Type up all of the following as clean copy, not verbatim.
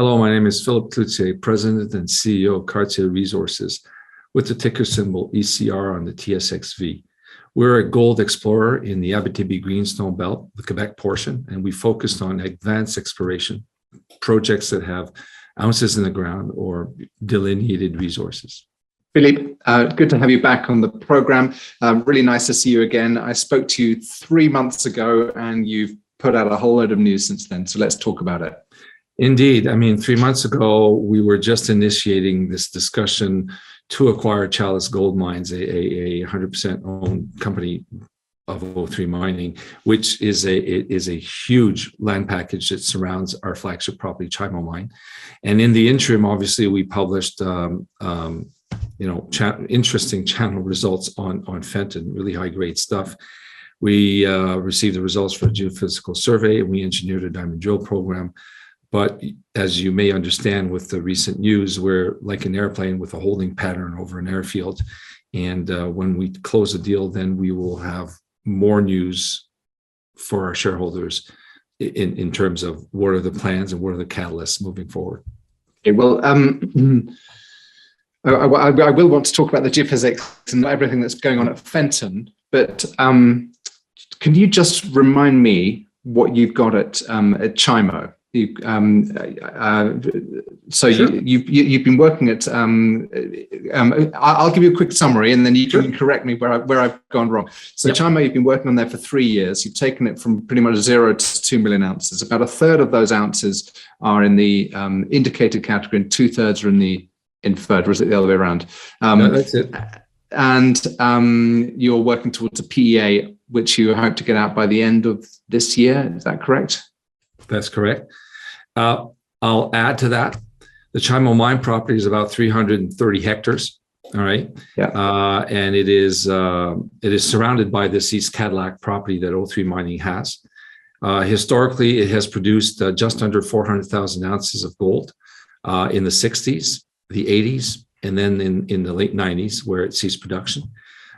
Hello, my name is Philippe Cloutier, President and CEO of Cartier Resources, with the ticker symbol ECR on the TSX-V. We're a gold explorer in the Abitibi Greenstone belt, the Quebec portion, and we focused on advanced exploration, projects that have ounces in the ground or delineated resources. Philippe, good to have you back on the program. Really nice to see you again. I spoke to you 3 months ago and you've put out a whole load of news since then. So let's talk about it. Indeed. I mean, 3 months ago, we were just initiating this discussion to acquire Chalice Gold Mines, a 100% owned company of O3 Mining, which is a huge land package that surrounds our flagship property, Chimo Mine. And in the interim, obviously, we published interesting channel results on Fenton, really high-grade stuff. We received the results for a geophysical survey, and we engineered a diamond drill program. But as you may understand with the recent news, we're like an airplane with a holding pattern over an airfield. And when we close the deal, then we will have more news for our shareholders in terms of what are the plans and what are the catalysts moving forward. Okay, well, I will want to talk about the geophysics and everything that's going on at Fenton, but can you just remind me what you've got at Chimo? You've been working at. I'll give you a quick summary, and then you can correct me where I've gone wrong. So yep. Chimo, you've been working on there for 3 years. You've taken it from pretty much 0 to 2 million ounces. About a third of those ounces are in the indicated category, and 2/3 are in the inferred. Or is it the other way around? No, that's it. And you're working towards a PEA, which you hope to get out by the end of this year. Is that correct? That's correct. I'll add to that. The Chimo mine property is about 330 hectares. All right. Yeah. And it is surrounded by this East Cadillac property that O3 Mining has. Historically, it has produced just under 400,000 ounces of gold in the 60s, the 80s, and then in the late 90s, where it ceased production.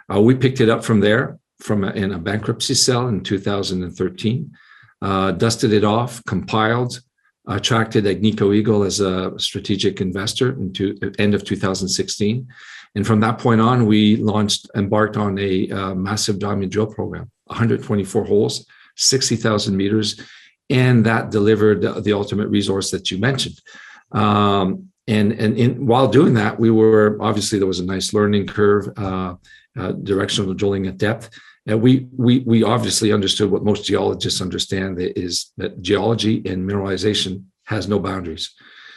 We picked it up from there in a bankruptcy sale in 2013. Dusted it off, compiled, attracted Agnico Eagle as a strategic investor into the end of 2016. And from that point on, we embarked on a massive diamond drill program, 124 holes, 60,000 meters, and that delivered the ultimate resource that you mentioned. While doing that, there was a nice learning curve, directional drilling at depth. And we obviously understood what most geologists understand, is that geology and mineralization has no boundaries.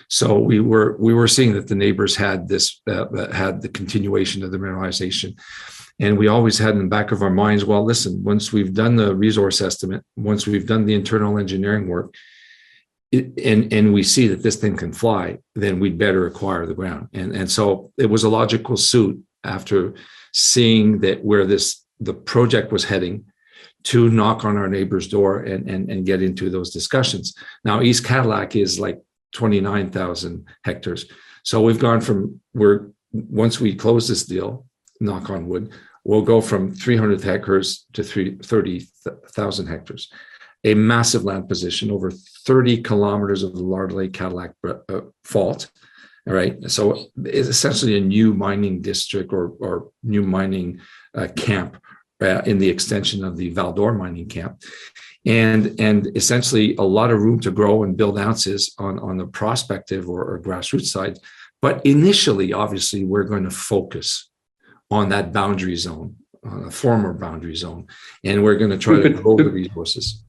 So we were seeing that the neighbors had the continuation of the mineralization, and we always had in the back of our minds, well, listen, once we've done the resource estimate, once we've done the internal engineering work, and we see that this thing can fly, then we'd better acquire the ground. And so it was a logical suit after seeing that where the project was heading to knock on our neighbor's door and get into those discussions. Now, East Cadillac is like 29,000 hectares. So we've gone once we close this deal, knock on wood, we'll go from 300 hectares to 30,000 hectares. A massive land position, over 30 kilometers of the Larder Lake Cadillac fault. All right. So it's essentially a new mining district or new mining camp in the extension of the Val-d'Or mining camp. And essentially a lot of room to grow and build ounces on the prospective or grassroots side. But initially, obviously, we're going to focus on that boundary zone, a former boundary zone, and we're going to try to grow the resources.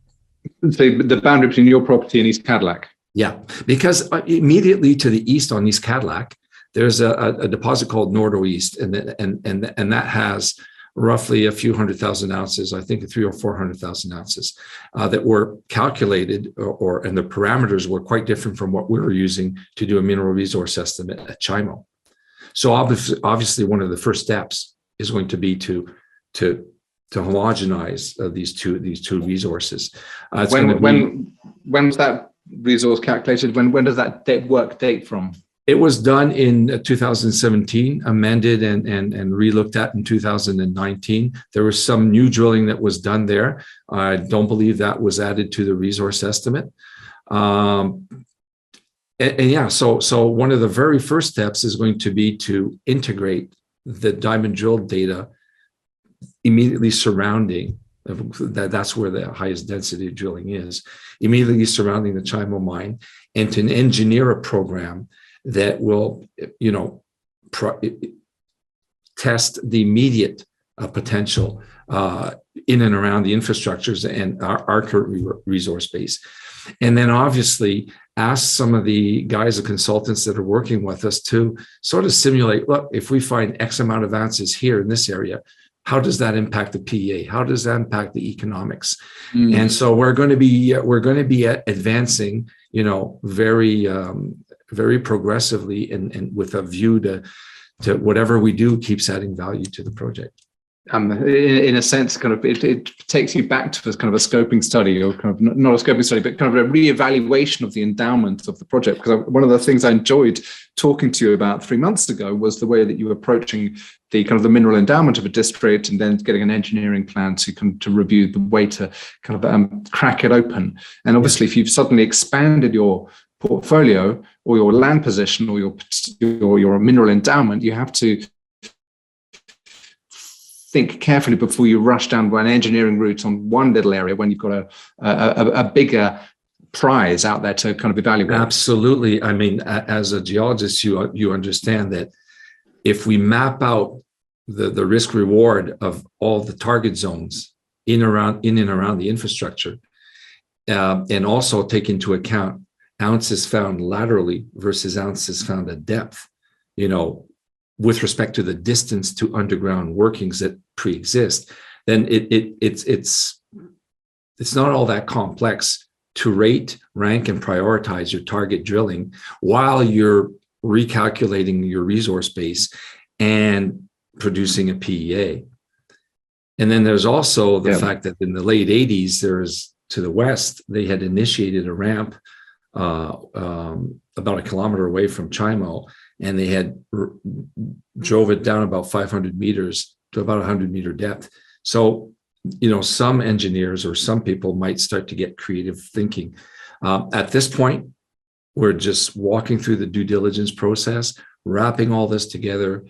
So the boundary between your property and East Cadillac? Yeah, because immediately to the east on East Cadillac, there's a deposit called Nordo East, and that has roughly a few 100,000 ounces, I think 300,000 or 400,000 ounces that were calculated, and the parameters were quite different from what we were using to do a mineral resource estimate at Chimo. So obviously one of the first steps is going to be to homogenize these two resources. When was that resource calculated? When does that work date from? It was done in 2017, amended and re-looked at in 2019. There was some new drilling that was done there. I don't believe that was added to the resource estimate. And yeah, so one of the very first steps is going to be to integrate the diamond drill data immediately surrounding that's where the highest density of drilling is, immediately surrounding the Chimo mine, and to engineer a program that will, test the immediate potential in and around the infrastructures and our current resource base. And then obviously ask some of the guys and consultants that are working with us to sort of simulate, look, if we find X amount of ounces here in this area, how does that impact the PEA? How does that impact the economics? And so we're going to be advancing, very progressively and with a view to whatever we do keeps adding value to the project. In a sense, kind of it takes you back to kind of a scoping study, or kind of not a scoping study, but kind of a reevaluation of the endowment of the project. Because one of the things I enjoyed talking to you about 3 months ago was the way that you were approaching the kind of the mineral endowment of a district, and then getting an engineering plan to review the way to kind of crack it open. And obviously, if you've suddenly expanded your portfolio or your land position or your mineral endowment, you have to think carefully before you rush down an engineering route on one little area when you've got a bigger prize out there to kind of evaluate. Absolutely. I mean, as a geologist, you understand that if we map out the risk reward of all the target zones in and around the infrastructure, and also take into account ounces found laterally versus ounces found at depth, with respect to the distance to underground workings that pre-exist, then it's not all that complex to rate, rank, and prioritize your target drilling while you're recalculating your resource base and producing a PEA. And then there's also the fact that in the late 80s, to the west, they had initiated a ramp about a kilometer away from Chimo, and they had drove it down about 500 meters to about 100-meter depth. So, some engineers or some people might start to get creative thinking. At this point, we're just walking through the due diligence process, wrapping all this together,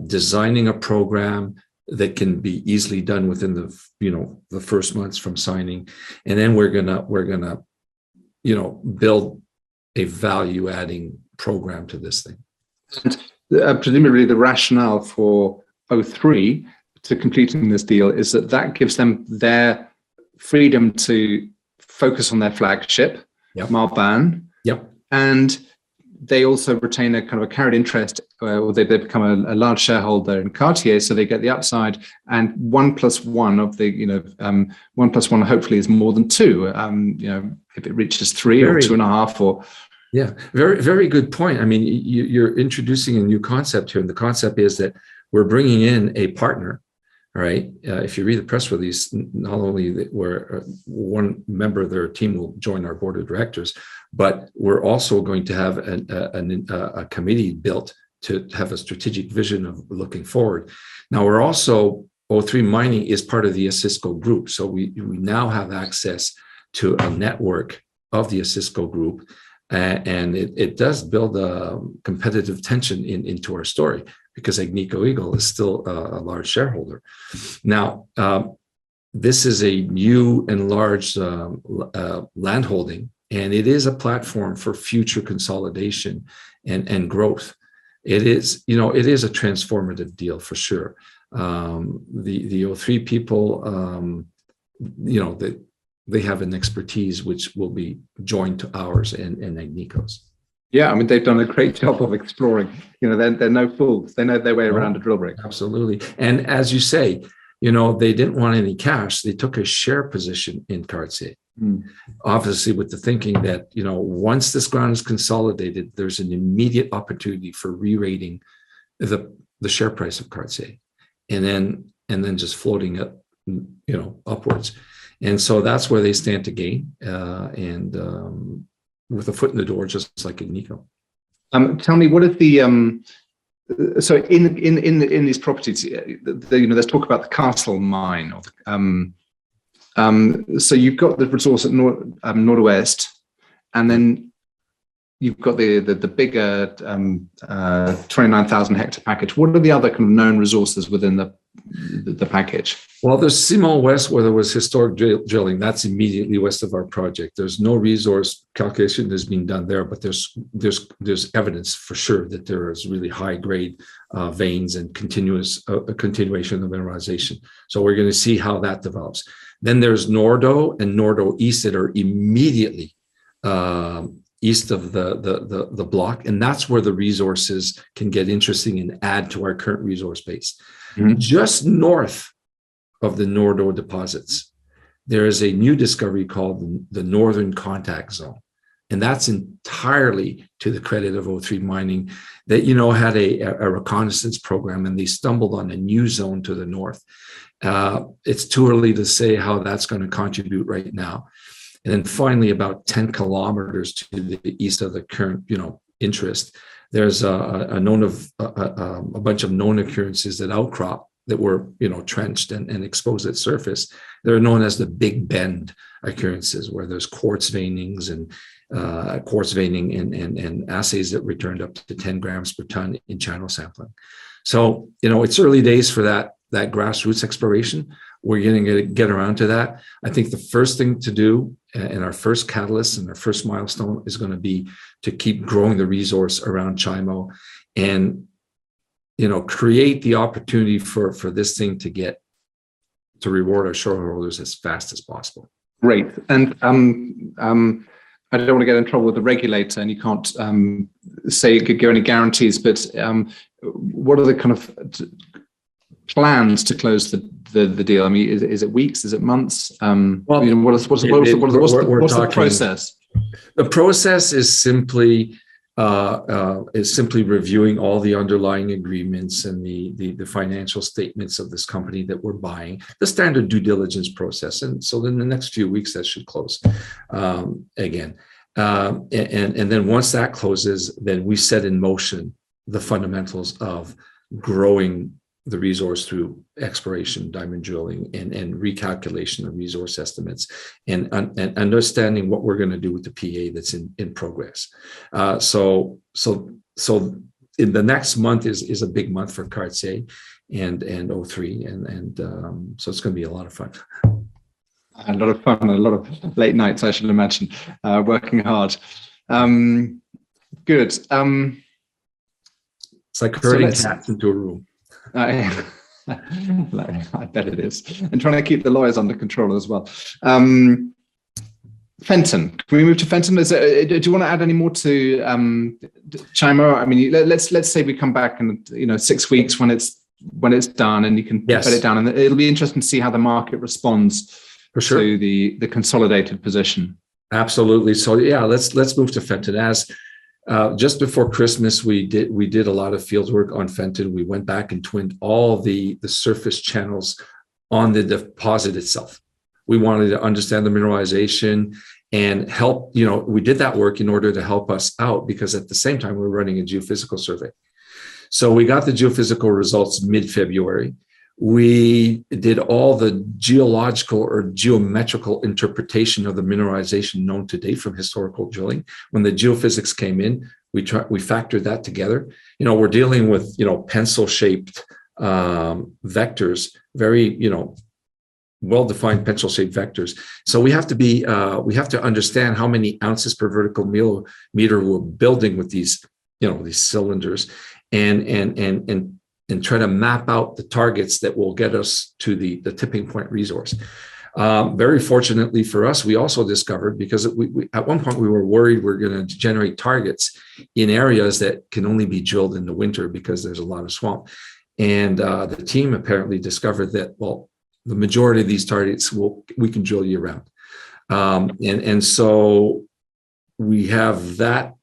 designing a program that can be easily done within the first months from signing, and then we're gonna build a value-adding program to this thing. And presumably the rationale for O3 to completing this deal is that gives them their freedom to focus on their flagship, Marban. Yep. And they also retain a kind of a carried interest, or they become a large shareholder in Cartier, so they get the upside. And 1 + 1 of the 1 + 1 hopefully is more than 2. If it reaches 3 or 2.5 or. Yeah, very, very good point. I mean, you're introducing a new concept here, and the concept is that we're bringing in a partner, right? If you read the press release, not only where one member of their team will join our board of directors, but we're also going to have a committee built to have a strategic vision of looking forward. Now, we're also, O3 Mining is part of the Osisko group, so we now have access to a network of the Osisko group. And it does build a competitive tension into our story, because Agnico Eagle is still a large shareholder. Now, this is a new and large landholding, and it is a platform for future consolidation and growth. It is a transformative deal for sure. The O3 people, they have an expertise which will be joined to ours and Agnico's. Yeah, I mean, they've done a great job of exploring. They're no fools. They know their way around a drill rig. Absolutely. And as you say, they didn't want any cash. They took a share position in Cartier. Obviously, with the thinking that, once this ground is consolidated, there's an immediate opportunity for re-rating the share price of Cartier, and then just floating it, upwards. And so that's where they stand to gain, and with a foot in the door, just like Agnico. Tell me, what is the so in these properties, there's talk about the Castle Mine, so you've got the resource at Northwest, and then you've got the bigger 29,000 hectare package. What are the other kind of known resources within the package? Well, there's Simon West, where there was historic drilling. That's immediately west of our project. There's no resource calculation that's been done there, but there's evidence for sure that there is really high grade veins and continuation of mineralization. So we're going to see how that develops. Then there's Nordo and Nordo East that are immediately east of the block, and that's where the resources can get interesting and add to our current resource base. Mm-hmm. Just north of the Nordo deposits, there is a new discovery called the Northern Contact Zone, and that's entirely to the credit of O3 Mining that had a reconnaissance program, and they stumbled on a new zone to the north. It's too early to say how that's going to contribute right now. And then finally, about 10 kilometers to the east of the current, interest, there's a bunch of known occurrences that outcrop that were, trenched and exposed at surface. They're known as the Big Bend occurrences, where there's quartz veinings and and assays that returned up to 10 grams per ton in channel sampling. So, it's early days for that grassroots exploration. We're going to get around to that. I think the first thing to do, and our first catalyst and our first milestone, is going to be to keep growing the resource around Chimo and, create the opportunity for this thing to reward our shareholders as fast as possible. Great. And I don't want to get in trouble with the regulator, and you can't give any guarantees, but what are the kind of plans to close the deal? I mean, is it weeks? Is it months? What's the process? The process is simply reviewing all the underlying agreements and the financial statements of this company that we're buying, the standard due diligence process. And so in the next few weeks, that should close again. And then once that closes, then we set in motion the fundamentals of growing the resource through exploration, diamond drilling, and recalculation of resource estimates, and understanding what we're going to do with the PEA that's in progress. So in the next month is a big month for Cartier and O3, and so it's going to be a lot of fun. A lot of fun, a lot of late nights, I should imagine, working hard. Good. It's like herding cats into a room. I bet it is. And trying to keep the lawyers under control as well. Fenton, can we move to Fenton? Do you want to add any more to Chimo? I mean, let's say we come back in 6 weeks when it's done, and you can put it down, and it'll be interesting to see how the market responds to the consolidated position. Absolutely. So let's move to Fenton. As just before Christmas, we did a lot of field work on Fenton. We went back and twinned all the surface channels on the deposit itself. We wanted to understand the mineralization and help, we did that work in order to help us out, because at the same time, we were running a geophysical survey. So we got the geophysical results mid-February. We did all the geological or geometrical interpretation of the mineralization known to date from historical drilling. When the geophysics came in, we factored that together. We're dealing with, pencil-shaped vectors, very, well-defined pencil-shaped vectors. So we have to understand how many ounces per vertical millimeter we're building with these, these cylinders, and try to map out the targets that will get us to the tipping point resource. Very fortunately for us, we also discovered, because we at one point we were worried we're going to generate targets in areas that can only be drilled in the winter because there's a lot of swamp. And the team apparently discovered that, the majority of these targets we can drill year round. And so we have that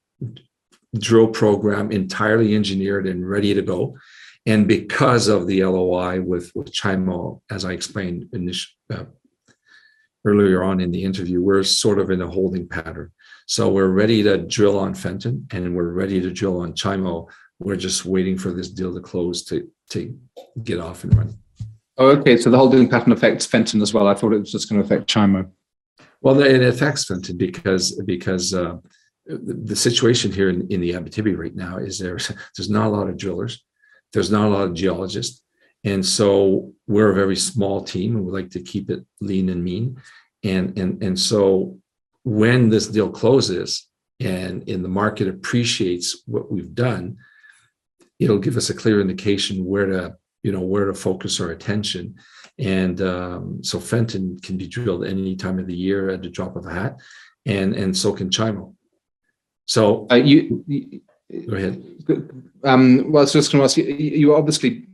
drill program entirely engineered and ready to go. And because of the LOI with Chimo, as I explained earlier on in the interview, we're sort of in a holding pattern. So we're ready to drill on Fenton, and we're ready to drill on Chimo. We're just waiting for this deal to close to get off and running. Oh, okay. So the holding pattern affects Fenton as well. I thought it was just going to affect Chimo. Well, it affects Fenton because the situation here in the Abitibi right now is there's not a lot of drillers, there's not a lot of geologists, and so we're a very small team, and we like to keep it lean and mean, and so when this deal closes and the market appreciates what we've done, it'll give us a clear indication where to focus our attention. And so Fenton can be drilled any time of the year at the drop of a hat, and so can Chimo. So go ahead. Well, I was just going to ask you. You were obviously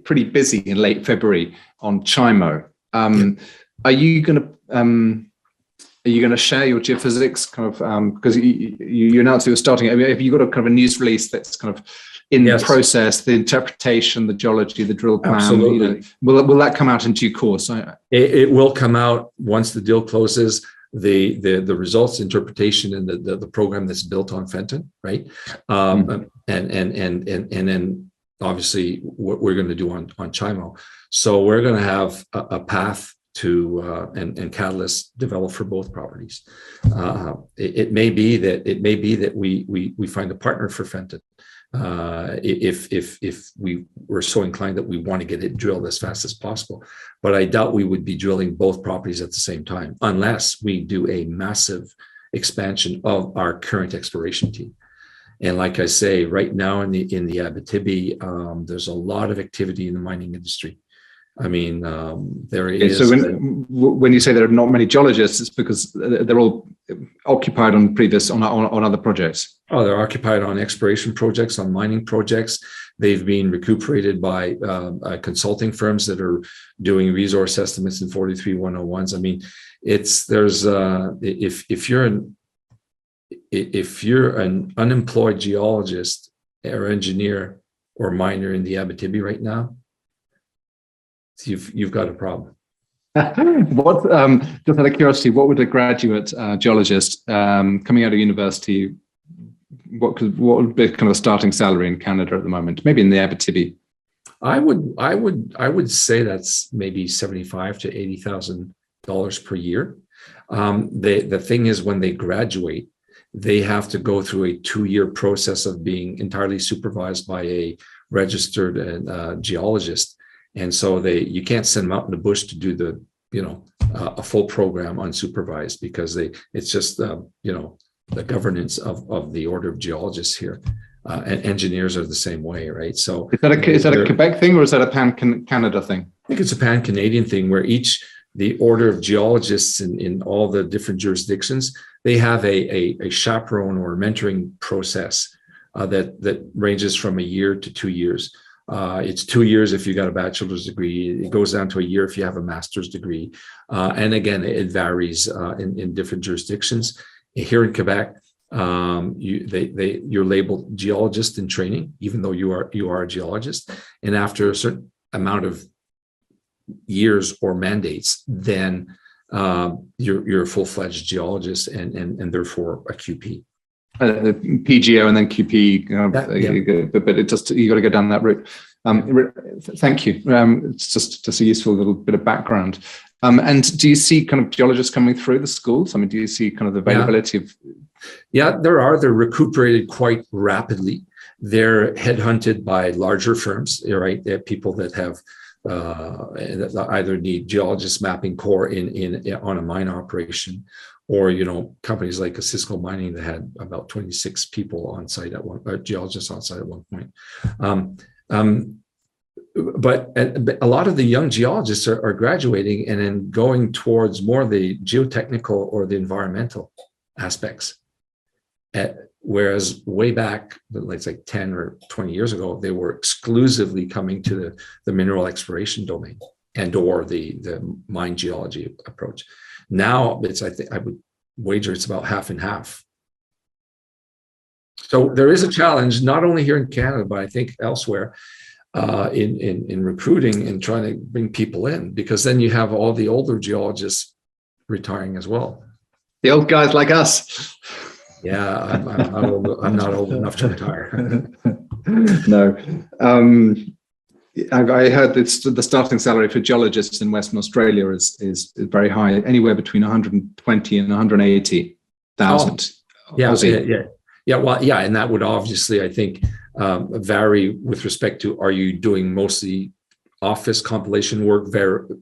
pretty busy in late February on Chimo. Are you going to share your geophysics kind of because you announced you were starting? I mean, have you got a kind of a news release that's kind of in the process, the interpretation, the geology, the drill plan? Absolutely. Will that come out in due course? It will come out once the deal closes. The results, interpretation, and the program that's built on Fenton, right? And then obviously what we're going to do on Chimo. So we're going to have a path to and catalysts developed for both properties. It may be that we find a partner for Fenton. If we were so inclined that we want to get it drilled as fast as possible. But I doubt we would be drilling both properties at the same time, unless we do a massive expansion of our current exploration team. And like I say, right now in the Abitibi, there's a lot of activity in the mining industry. I mean, there is. So when you say there are not many geologists, it's because they're all occupied on other projects. Oh, they're occupied on exploration projects, on mining projects. They've been recuperated by consulting firms that are doing resource estimates in 43-101s. I mean, if you're an unemployed geologist or engineer or miner in the Abitibi right now, you've got a problem. What, just out of curiosity, what would a graduate geologist coming out of university, what would be kind of a starting salary in Canada at the moment? Maybe in the Abitibi. I would say that's maybe $75,000 to $80,000 per year. The thing is, when they graduate, they have to go through a 2-year process of being entirely supervised by a registered geologist. And so you can't send them out in the bush to do a full program unsupervised, because it's just the governance of the order of geologists here, and engineers are the same way, right? So is that a Quebec thing, or is that a pan-Canada thing? I think it's a pan-Canadian thing, where the order of geologists in all the different jurisdictions, they have a chaperone or mentoring process that ranges from a year to 2 years. It's 2 years if you got a bachelor's degree. It goes down to a year if you have a master's degree. And again, it varies in different jurisdictions. Here in Quebec, you're labeled geologist in training, even though you are a geologist. And after a certain amount of years or mandates, then you're a full-fledged geologist and therefore a QP. PGO and then QP, but it just, you got to go down that route. Thank you. It's just a useful little bit of background. And do you see kind of geologists coming through the schools? I mean, do you see kind of the availability of? Yeah, they're recuperated quite rapidly. They're headhunted by larger firms, right? They're people that have that either need geologist mapping core on a mine operation, or companies like Cisco Mining that had about 26 people on site geologists on site at one point. But a lot of the young geologists are graduating and then going towards more of the geotechnical or the environmental aspects. Whereas way back, like 10 or 20 years ago, they were exclusively coming to the mineral exploration domain or the mine geology approach. Now I would wager it's about half and half. So there is a challenge, not only here in Canada, but I think elsewhere, in recruiting and trying to bring people in, because then you have all the older geologists retiring as well. The old guys like us. Yeah, I'm not old enough to retire. No. I heard the starting salary for geologists in Western Australia is very high, anywhere between 120 and 180,000. Aussie. Yeah. Well, yeah, and that would obviously, I think, vary with respect to, are you doing mostly office compilation work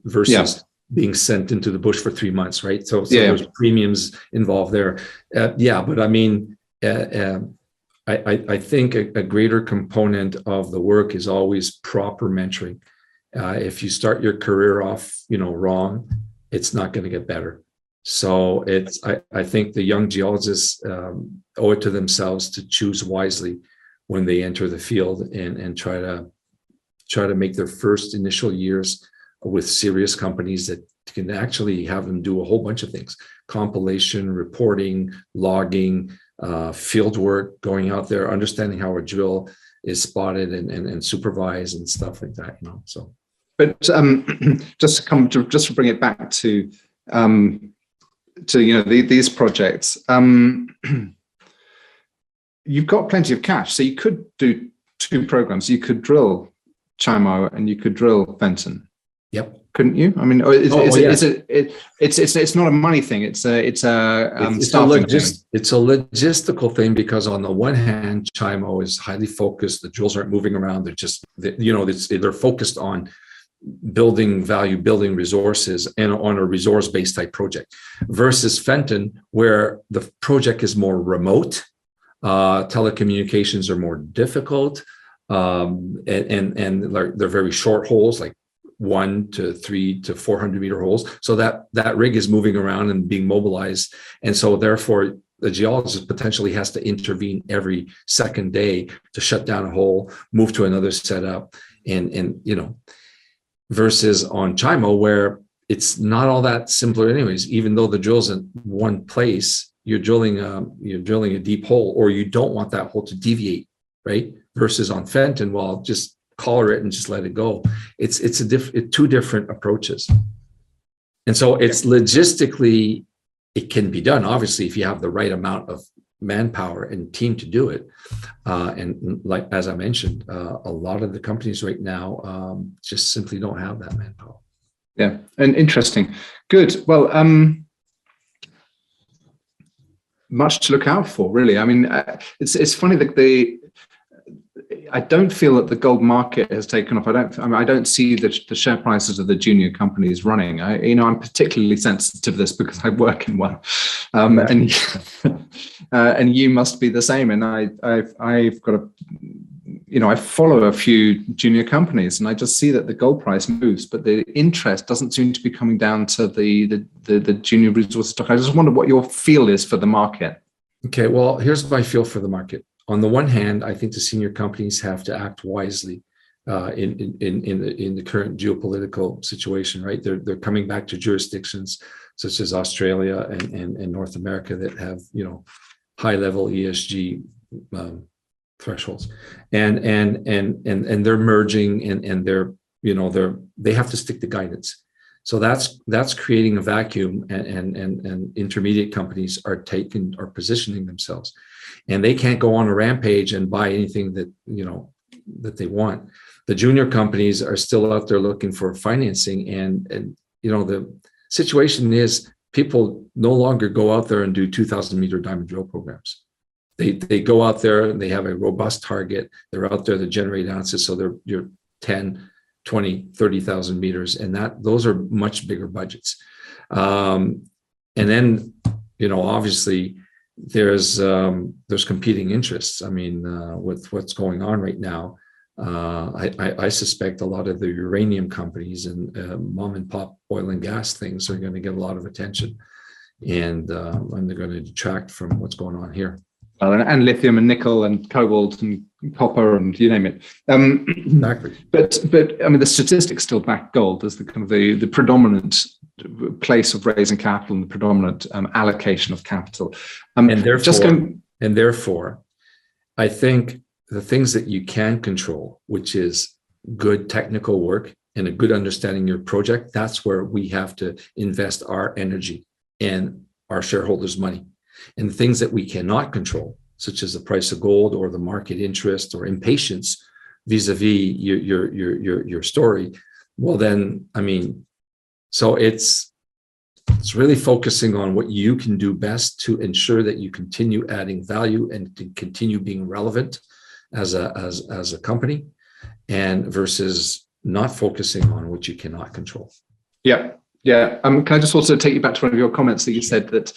versus being sent into the bush for 3 months, right? So there's premiums involved there. But I mean, I think a greater component of the work is always proper mentoring. If you start your career off, wrong, it's not going to get better. So I think the young geologists owe it to themselves to choose wisely when they enter the field and try to make their first initial years with serious companies that can actually have them do a whole bunch of things: compilation, reporting, logging, field work, going out there, understanding how a drill is spotted and supervised and stuff like that. So. But just to bring it back to these projects, you've got plenty of cash, so you could do 2 programs. You could drill Chimo and you could drill Fenton. Yep. Couldn't you? I mean, it's not a money thing. It's a logistical thing, because on the one hand, Chimo is highly focused. The drills aren't moving around. They're just, they're focused on building value, building resources, and on a resource-based type project, versus Fenton, where the project is more remote. Telecommunications are more difficult, and they're very short holes, like 1 to 3 to 400 meter holes. So that rig is moving around and being mobilized, and so therefore the geologist potentially has to intervene every second day to shut down a hole, move to another setup, and versus on Chimo, where it's not all that simpler anyways. Even though the drill's in one place, you're drilling a deep hole, or you don't want that hole to deviate, right? Versus on Fenton, well, just collar it and just let it go. It's two different approaches. And so it's logistically, it can be done, obviously, if you have the right amount of manpower and team to do it. And like, as I mentioned, a lot of the companies right now just simply don't have that manpower. Yeah, and interesting. Good. Well, much to look out for, really. I mean, it's funny that I don't feel that the gold market has taken off. I don't see the share prices of the junior companies running. I'm particularly sensitive to this because I work in one, and you must be the same. And I've got I follow a few junior companies, and I just see that the gold price moves, but the interest doesn't seem to be coming down to the junior resource stock. I just wonder what your feel is for the market. Okay, well, here's my feel for the market. On the one hand, I think the senior companies have to act wisely in the current geopolitical situation, right? They're coming back to jurisdictions such as Australia and North America that have high level ESG thresholds, and they're merging and they have to stick to guidance. So that's creating a vacuum, and intermediate companies are positioning themselves. And they can't go on a rampage and buy anything that they want. The junior companies are still out there looking for financing, and the situation is people no longer go out there and do 2,000 meter diamond drill programs. They go out there and they have a robust target. They're out there to generate ounces, so you're 10, 20, 30,000 meters, and those are much bigger budgets. And then obviously, there's competing interests. I mean, with what's going on right now, I suspect a lot of the uranium companies and mom and pop oil and gas things are going to get a lot of attention, and they're going to detract from what's going on here. Well, and lithium and nickel and cobalt and copper and you name it. Exactly. But I mean, the statistics still back gold as the kind of the predominant place of raising capital and the predominant allocation of capital. And therefore, I think the things that you can control, which is good technical work and a good understanding of your project, that's where we have to invest our energy and our shareholders' money. And the things that we cannot control, such as the price of gold or the market interest or impatience vis-a-vis your story, well then, I mean, so it's It's really focusing on what you can do best to ensure that you continue adding value and to continue being relevant as a company, and versus not focusing on what you cannot control. Yeah. Yeah. Can I just also take you back to one of your comments that you said that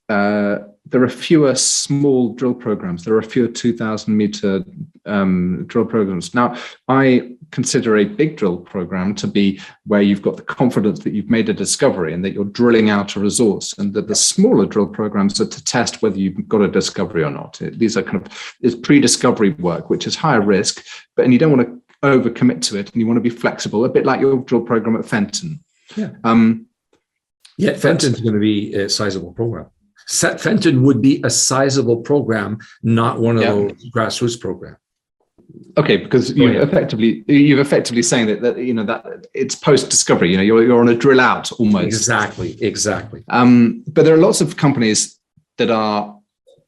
there are fewer small drill programs. There are fewer 2,000 meter drill programs. Now, I consider a big drill program to be where you've got the confidence that you've made a discovery and that you're drilling out a resource, and that the smaller drill programs are to test whether you've got a discovery or not. These are is pre-discovery work, which is higher risk, and you don't want to overcommit to it, and you want to be flexible, a bit like your drill program at Fenton. Yeah. Fenton's going to be a sizable program. Fenton would be a sizable program, not one of those grassroots programs. Okay, because you're effectively saying that it's post discovery. You're on a drill out almost. Exactly. But there are lots of companies that are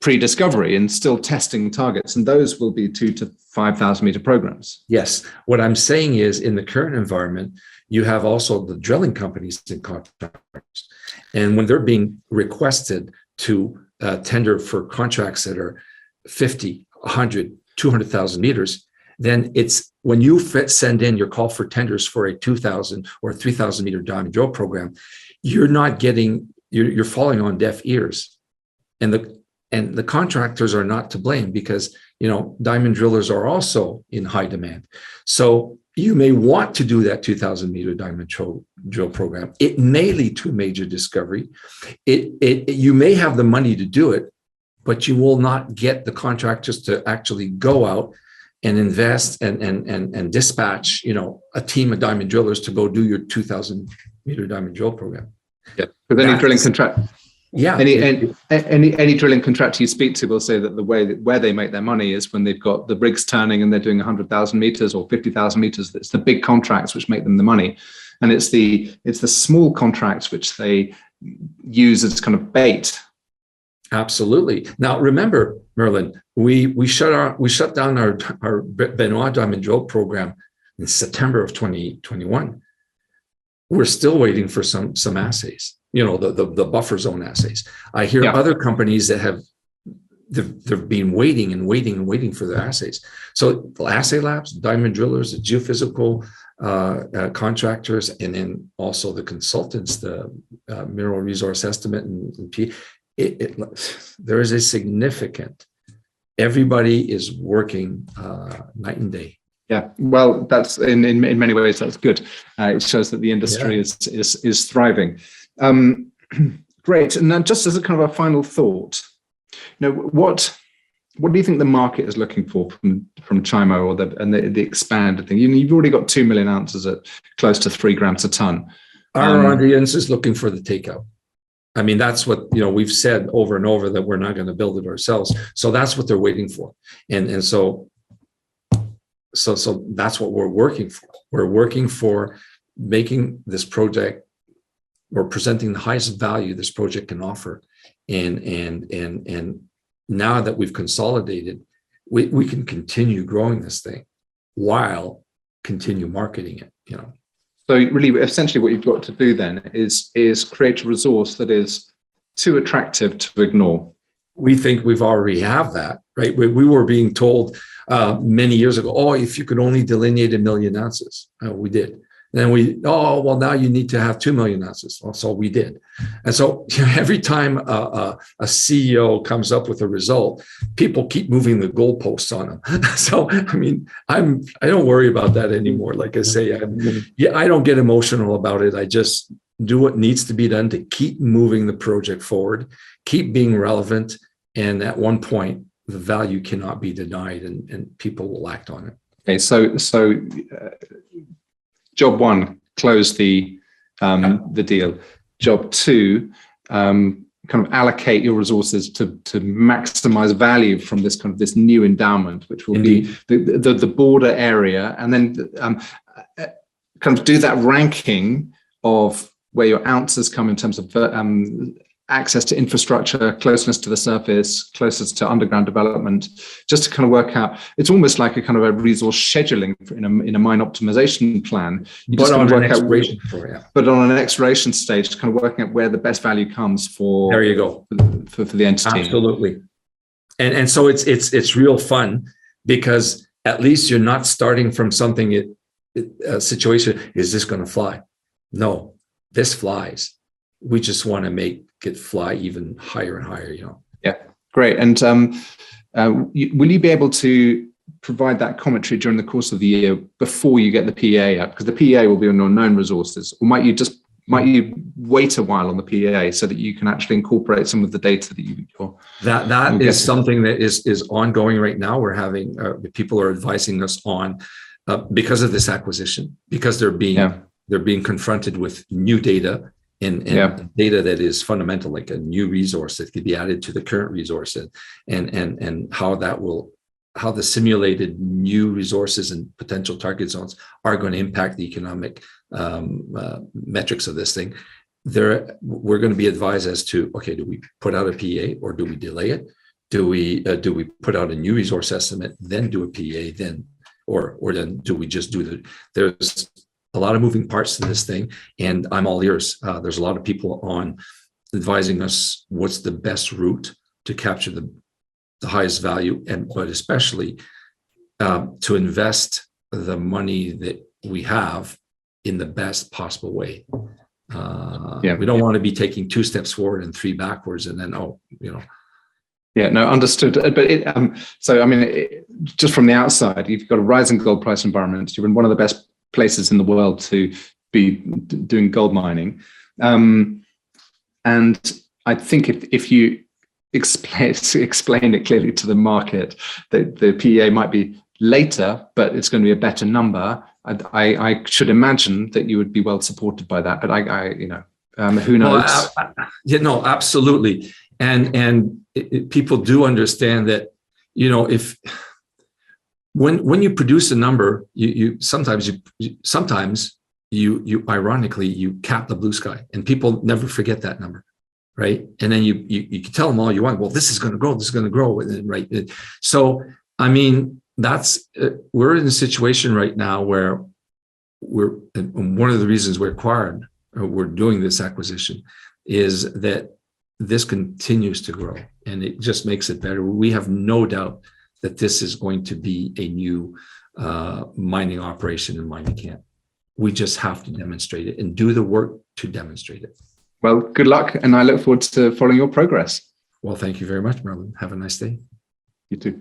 pre-discovery and still testing targets, and those will be 2,000 to 5,000 meter programs. Yes, what I'm saying is, in the current environment, you have also the drilling companies and contractors, and when they're being requested to tender for contracts that are 50, 100, 200,000 meters, then it's when you send in your call for tenders for a 2,000 or 3,000 meter diamond drill program, you're falling on deaf ears, and the contractors are not to blame, because diamond drillers are also in high demand. So you may want to do that 2,000 meter diamond drill program. It may lead to a major discovery. You may have the money to do it, but you will not get the contractors to actually go out and invest and dispatch, a team of diamond drillers to go do your 2,000 meter diamond drill program. Yeah, with any drilling contract. Yeah. Any drilling contractor you speak to will say that where they make their money is when they've got the rigs turning and they're doing 100,000 meters or 50,000 meters. It's the big contracts which make them the money, and it's the small contracts which they use as kind of bait. Absolutely. Now, remember, Merlin, we shut down our Benoit diamond drill program in September of 2021. We're still waiting for some assays. The buffer zone assays. I hear other companies that they've been waiting for their assays. So the assay labs, diamond drillers, the geophysical contractors, and then also the consultants, the mineral resource estimate and PEA. There is a significant. Everybody is working night and day. Yeah, well, that's in many ways that's good. It shows that the industry is thriving. Great. And now, just as a kind of a final thought, what do you think the market is looking for from Chimo or the expanded thing? You've already got 2 million ounces at close to 3 grams a ton. Our audience is looking for the takeout. I mean, that's what we've said over and over, that we're not going to build it ourselves. So that's what they're waiting for, and so that's what we're working for. We're working for making this project, or presenting the highest value this project can offer, and now that we've consolidated, we can continue growing this thing while continue marketing it. So really, essentially, what you've got to do then is create a resource that is too attractive to ignore. We think we've already have that, right? We were being told many years ago, if you could only delineate 1 million ounces. We did. Then now you need to have 2 million ounces. So we did. And so every time a CEO comes up with a result, people keep moving the goalposts on them. So, I mean, I don't worry about that anymore. Like I say, I don't get emotional about it. I just do what needs to be done to keep moving the project forward, keep being relevant. And at one point, the value cannot be denied, and people will act on it. Okay, so job one, close the deal. Job two, kind of allocate your resources to maximize value from this new endowment, which will be the border area, and then kind of do that ranking of where your ounces come in terms of access to infrastructure, closeness to the surface, closeness to underground development, just to kind of work out. It's almost like a kind of a resource scheduling in a mine optimization plan. You just kind of work out, but on an exploration stage, kind of working out where the best value comes for. There you go. For the entity. Absolutely. And so it's real fun, because at least you're not starting from something, a situation, is this going to fly? No, this flies. We just want to make it fly even higher and higher, Yeah, great. And will you be able to provide that commentary during the course of the year before you get the PEA up? Because the PEA will be on your known resources. Or might you wait a while on the PEA so that you can actually incorporate some of the data that you're that is something that is ongoing right now. We're having people are advising us on because of this acquisition, because they're being confronted with new data and data that is fundamental, like a new resource that could be added to the current resource, and how the simulated new resources and potential target zones are going to impact the economic metrics of this thing. We're going to be advised as to, okay, do we put out a PEA or do we delay it? Do we put out a new resource estimate, then do a PEA, then or then do we just do there's a lot of moving parts to this thing, and I'm all ears. There's a lot of people on advising us what's the best route to capture the highest value, but especially to invest the money that we have in the best possible way. We don't want to be taking 2 steps forward and 3 backwards, and then Yeah, no, understood. But so I mean, just from the outside, you've got a rising gold price environment. You're in one of the best places in the world to be doing gold mining, and I think if you explain it clearly to the market that the PEA might be later, but it's going to be a better number, I should imagine that you would be well supported by that. But who knows? No, absolutely. And people do understand that, if when you produce a number, you sometimes ironically you cap the blue sky, and people never forget that number, right? And then you can tell them all you want. Well, this is going to grow. This is going to grow, right? So I mean, we're in a situation right now where and one of the reasons we're doing this acquisition is that this continues to grow, and it just makes it better. We have no doubt that this is going to be a new mining operation in mining camp. We just have to demonstrate it and do the work to demonstrate it. Well, good luck, and I look forward to following your progress. Well, thank you very much, Merlin. Have a nice day. You too.